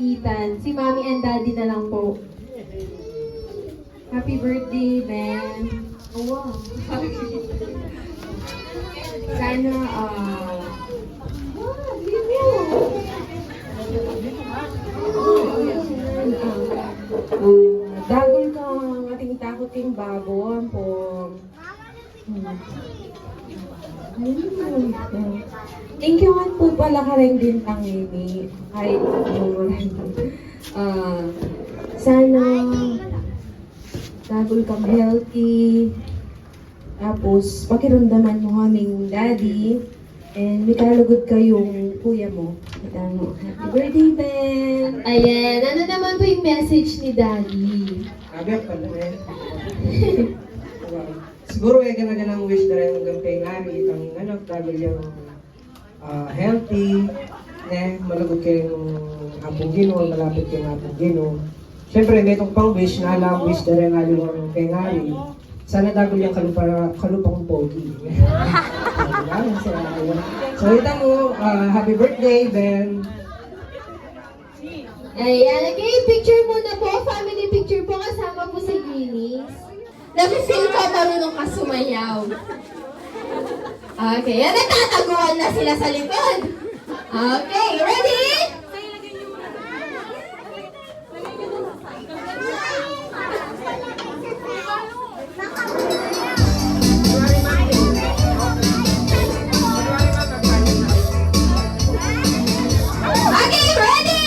Ethan. Si Mommy and Daddy na lang po. Happy birthday, Ben. Oh, wow. Sana, dagol ka ang ating takoting bago po. Thank you nga po pala ka rin din tangini. Kahit sana dagol kang healthy. Tapos, pakiramdaman mo kaming daddy. And may kalugod kayong kuya mo. Happy birthday, Ben! Ayan, ano naman po yung message ni Daddy? Abyak pa na eh. Siguro ay ganang wish na rin hanggang kay Ngari, itang anak, dahil yung healthy, malagod kayong hapong gino, malapit kayong hapong gino. Siyempre, may itong pang wish na alam, wish na rin yung kay Ngari. Sana dagol yung kalupang pogi. So, ito mo, happy birthday, Ben! Ayan, okay, picture muna po, family picture po, kasama po si Greenies. Nafe-feel ko marunong ka sumayaw. Okay, yan, nagtataguan na sila sa likod. Okay, ready? Okay, ready?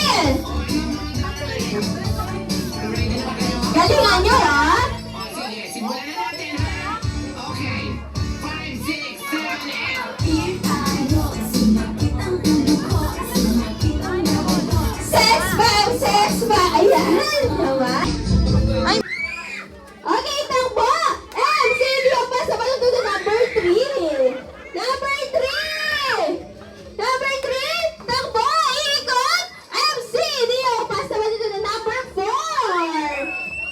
Galingan nyo, ha? Sex ba? Ayan, tama? Okay, takbo! MC, Dio pa sa balon to number 3. Number 3! Number 3, takbo! Ikot! MC, Dio pa sa balon to number 4.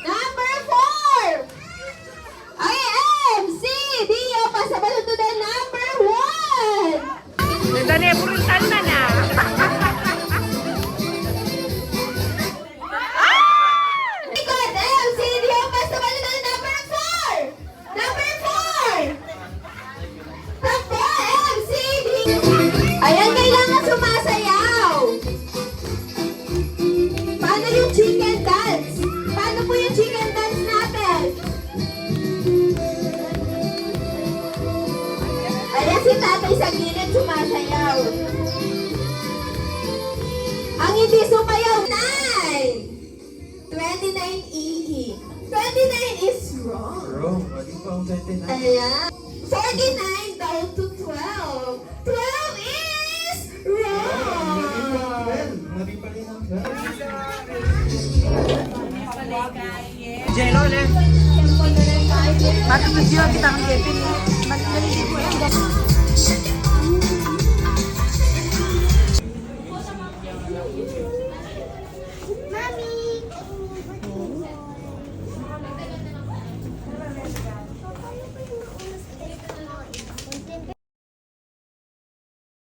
Number 4! Okay, MC, Dio pa sa balon to number 1. Dani, brutal na na. Ayan, kailangan sumasayaw. Paano yung chicken dance? Paano po yung chicken dance natin? Ayan, si tatay sa gilid sumasayaw. Ang hindi sumayaw, 9. 29 EE. 29 is wrong. Bro, wali pa ang 29. Ayan. 49 down to 12. 12 is wrong. Jello, le. Bakit hindi kita ang Kevin?